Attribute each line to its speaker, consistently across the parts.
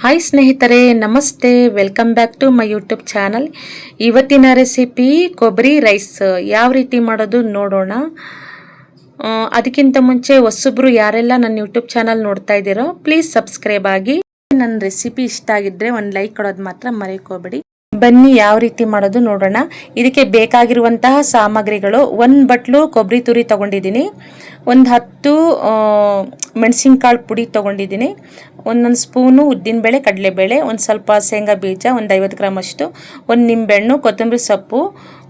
Speaker 1: Hi ಸ್ನೇಹಿತರೆ, ನಮಸ್ತೆ. Welcome back to my YouTube channel. ಇವತ್ತಿನ ರೆಸಿಪಿ ಕೊಬ್ಬರಿ ರೈಸ್ ಯಾವ ರೀತಿ ಮಾಡೋದು ನೋಡೋಣ. ಅದಕ್ಕಿಂತ ಮುಂಚೆ ಹೊಸಬ್ರು ಯಾರೆಲ್ಲ ನನ್ನ ಯೂಟ್ಯೂಬ್ ಚಾನಲ್ ನೋಡ್ತಾ ಇದ್ದೀರೋ ಪ್ಲೀಸ್ ಸಬ್ಸ್ಕ್ರೈಬ್ ಆಗಿ. ನನ್ನ ರೆಸಿಪಿ ಇಷ್ಟ ಆಗಿದ್ರೆ ಒಂದು ಲೈಕ್ ಕೊಡೋದು ಮಾತ್ರ ಮರೆಯೋಕೋಬೇಡಿ. ಬನ್ನಿ ಯಾವ ರೀತಿ ಮಾಡೋದು ನೋಡೋಣ. ಇದಕ್ಕೆ ಬೇಕಾಗಿರುವಂತಹ ಸಾಮಗ್ರಿಗಳು: 1 ಬಟ್ಲು ಕೊಬ್ಬರಿ ತುರಿ ತಗೊಂಡಿದ್ದೀನಿ, ಒಂದು 10 ಮೆಣಸಿನಕಾಳು ಪುಡಿ ತೊಗೊಂಡಿದ್ದೀನಿ, 1 ಸ್ಪೂನು ಉದ್ದಿನಬೇಳೆ ಕಡಲೆಬೇಳೆ, ಒಂದು ಸ್ವಲ್ಪ ಶೇಂಗಾ ಬೀಜ, ಒಂದು 50 ಗ್ರಾಮ್ ಅಷ್ಟು, 1 ನಿಂಬೆಹಣ್ಣು, ಕೊತ್ತಂಬರಿ ಸೊಪ್ಪು,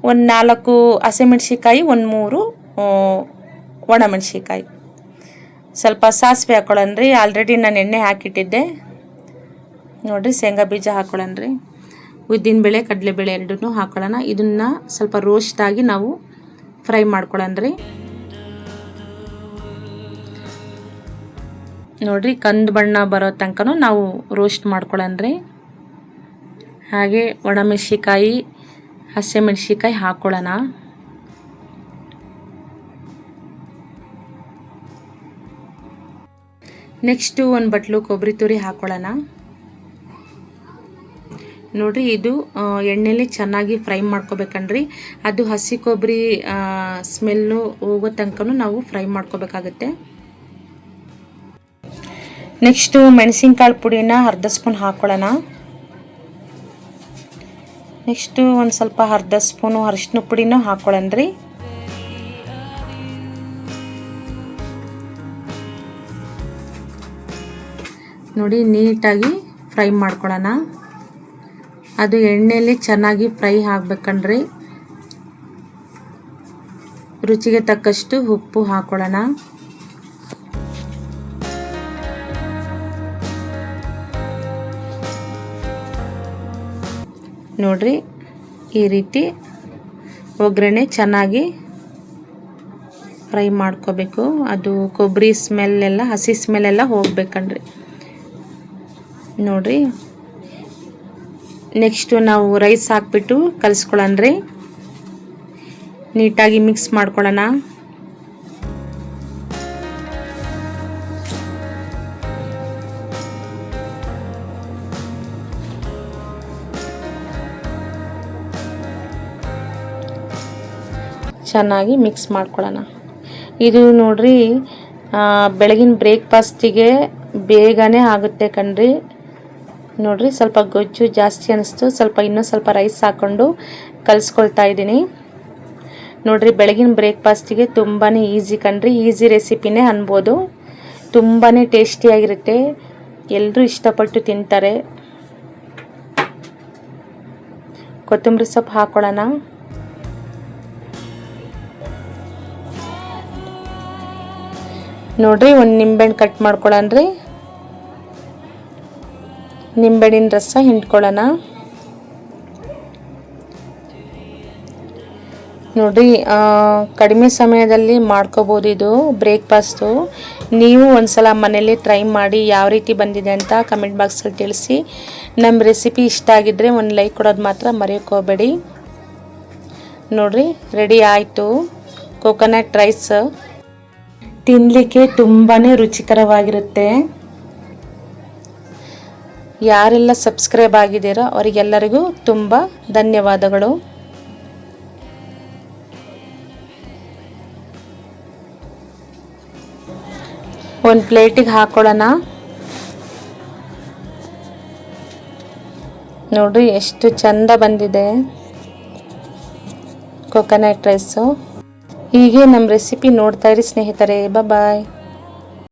Speaker 1: ಒಂದು 4 ಹಸಿಮೆಣಸಿಕಾಯಿ, ಒಂದು 3 ಒಣಮೆಣಸಿಕಾಯಿ, ಸ್ವಲ್ಪ ಸಾಸಿವೆ ಹಾಕೊಳ್ಳೋಣ್ರಿ. ಆಲ್ರೆಡಿ ನಾನು ಎಣ್ಣೆ ಹಾಕಿಟ್ಟಿದ್ದೆ ನೋಡಿರಿ. ಶೇಂಗಾ ಬೀಜ ಹಾಕೊಳ್ಳೋಣ್ರಿ, ಉದ್ದಿನಬೇಳೆ ಕಡಲೆಬೇಳೆ ಎರಡನ್ನೂ ಹಾಕೊಳ್ಳೋಣ. ಇದನ್ನು ಸ್ವಲ್ಪ ರೋಸ್ಟ್ ಆಗಿ ನಾವು ಫ್ರೈ ಮಾಡ್ಕೊಳ್ಳೋಣ್ರಿ. ನೋಡಿರಿ, ಕಂದು ಬಣ್ಣ ಬರೋ ತನಕ ನಾವು ರೋಸ್ಟ್ ಮಾಡ್ಕೊಳ್ಳೋಣ್ರಿ. ಹಾಗೆ ಒಣಮೆಣಸಿಕಾಯಿ ಹಸಿಮೆಣಸಿಕಾಯಿ ಹಾಕ್ಕೊಳ್ಳೋಣ. ನೆಕ್ಸ್ಟು 1 ಬಟ್ಲು ಕೊಬ್ಬರಿ ತುರಿ ಹಾಕ್ಕೊಳ್ಳೋಣ. ನೋಡಿರಿ, ಇದು ಎಣ್ಣೆಲಿ ಚೆನ್ನಾಗಿ ಫ್ರೈ ಮಾಡ್ಕೋಬೇಕಂಡ್ರಿ. ಅದು ಹಸಿ ಕೊಬ್ಬರಿ ಸ್ಮೆಲ್ಲು ಹೋಗೋ ತನಕ ನಾವು ಫ್ರೈ ಮಾಡ್ಕೋಬೇಕಾಗತ್ತೆ. ನೆಕ್ಸ್ಟು ಮೆಣಸಿನಕಾಳು ಪುಡಿನ ಅರ್ಧ ಸ್ಪೂನ್ ಹಾಕ್ಕೊಳ್ಳೋಣ. ನೆಕ್ಸ್ಟು ಒಂದು ಸ್ವಲ್ಪ ಅರ್ಧ ಸ್ಪೂನು ಅರಿಶಿನ ಪುಡಿನೂ ಹಾಕ್ಕೊಳ್ಳೋಣ್ರಿ. ನೋಡಿ, ನೀಟಾಗಿ ಫ್ರೈ ಮಾಡ್ಕೊಳ್ಳೋಣ. ಅದು ಎಣ್ಣೆಯಲ್ಲಿ ಚೆನ್ನಾಗಿ ಫ್ರೈ ಆಗಬೇಕಂಡ್ರಿ. ರುಚಿಗೆ ತಕ್ಕಷ್ಟು ಉಪ್ಪು ಹಾಕ್ಕೊಳ್ಳೋಣ. ನೋಡ್ರಿ, ಈ ರೀತಿ ಒಗ್ಗರಣೆ ಚೆನ್ನಾಗಿ ಫ್ರೈ ಮಾಡ್ಕೋಬೇಕು. ಅದು ಕೊಬ್ಬರಿ ಸ್ಮೆಲ್ಲೆಲ್ಲ, ಹಸಿ ಸ್ಮೆಲ್ಲೆಲ್ಲ ಹೋಗ್ಬೇಕಂಡ್ರಿ. ನೋಡ್ರಿ, ನೆಕ್ಸ್ಟು ನಾವು ರೈಸ್ ಹಾಕ್ಬಿಟ್ಟು ಕಲಿಸ್ಕೊಳ್ಳೋಣ್ರಿ. ನೀಟಾಗಿ ಮಿಕ್ಸ್ ಮಾಡ್ಕೊಳ್ಳೋಣ. ಚೆನ್ನಾಗಿ ಮಿಕ್ಸ್ ಮಾಡ್ಕೊಳ್ಳೋಣ. ಇದು ನೋಡ್ರಿ, ಬೆಳಗಿನ ಬ್ರೇಕ್ಫಾಸ್ಟಿಗೆ ಬೇಗನೆ ಆಗುತ್ತೆ ಕಣ್ರಿ. ನೋಡ್ರಿ, ಸ್ವಲ್ಪ ಗೊಜ್ಜು ಜಾಸ್ತಿ ಅನ್ನಿಸ್ತು, ಇನ್ನೂ ಸ್ವಲ್ಪ ರೈಸ್ ಹಾಕ್ಕೊಂಡು ಕಲಿಸ್ಕೊಳ್ತಾ ಇದ್ದೀನಿ. ನೋಡ್ರಿ, ಬೆಳಗಿನ ಬ್ರೇಕ್ಫಾಸ್ಟಿಗೆ ತುಂಬಾ ಈಸಿ ಕಣ್ರಿ. ಈಸಿ ರೆಸಿಪಿನೇ ಅನ್ಬೋದು. ತುಂಬಾ ಟೇಸ್ಟಿಯಾಗಿರುತ್ತೆ, ಎಲ್ಲರೂ ಇಷ್ಟಪಟ್ಟು ತಿಂತಾರೆ. ಕೊತ್ತಂಬರಿ ಸೊಪ್ಪು ಹಾಕ್ಕೊಳ್ಳೋಣ. ನೋಡ್ರಿ, ಒಂದು ನಿಂಬೆಹಣ್ಣು ಕಟ್ ಮಾಡ್ಕೊಳ್ಳೋಣ್ರಿ. ನಿಂಬೆಹಣ್ಣಿನ ರಸ ಹಿಂಡ್ಕೊಳ್ಳೋಣ. ನೋಡ್ರಿ, ಕಡಿಮೆ ಸಮಯದಲ್ಲಿ ಮಾಡ್ಕೋಬೋದು ಇದು ಬ್ರೇಕ್ಫಾಸ್ಟು. ನೀವು ಒಂದ್ಸಲ ಮನೇಲಿ ಟ್ರೈ ಮಾಡಿ ಯಾವ ರೀತಿ ಬಂದಿದೆ ಅಂತ ಕಮೆಂಟ್ ಬಾಕ್ಸಲ್ಲಿ ತಿಳಿಸಿ. ನಮ್ಮ ರೆಸಿಪಿ ಇಷ್ಟ ಆಗಿದ್ದರೆ ಒಂದು ಲೈಕ್ ಕೊಡೋದು ಮಾತ್ರ ಮರೆಯೋಕೋಬೇಡಿ. ನೋಡ್ರಿ, ರೆಡಿ ಆಯಿತು ಕೋಕೋನಟ್ ರೈಸ್. ತಿನ್ನಲಿಕ್ಕೆ ತುಂಬಾ ರುಚಿಕರವಾಗಿರುತ್ತೆ. ಯಾರೆಲ್ಲ ಸಬ್ಸ್ಕ್ರೈಬ್ ಆಗಿದ್ದೀರೋ ಅವರಿಗೆಲ್ಲರಿಗೂ ತುಂಬ ಧನ್ಯವಾದಗಳು. ಒಂದು ಪ್ಲೇಟಿಗೆ ಹಾಕ್ಕೊಳ್ಳೋಣ. ನೋಡ್ರಿ, ಎಷ್ಟು ಚಂದ ಬಂದಿದೆ ಕೋಕೋನಟ್ ರೈಸು. ಹೀಗೆ ನಮ್ಮ ರೆಸಿಪಿ ನೋಡ್ತಾ ಇರಿ ಸ್ನೇಹಿತರೆ. ಬಾಯ್.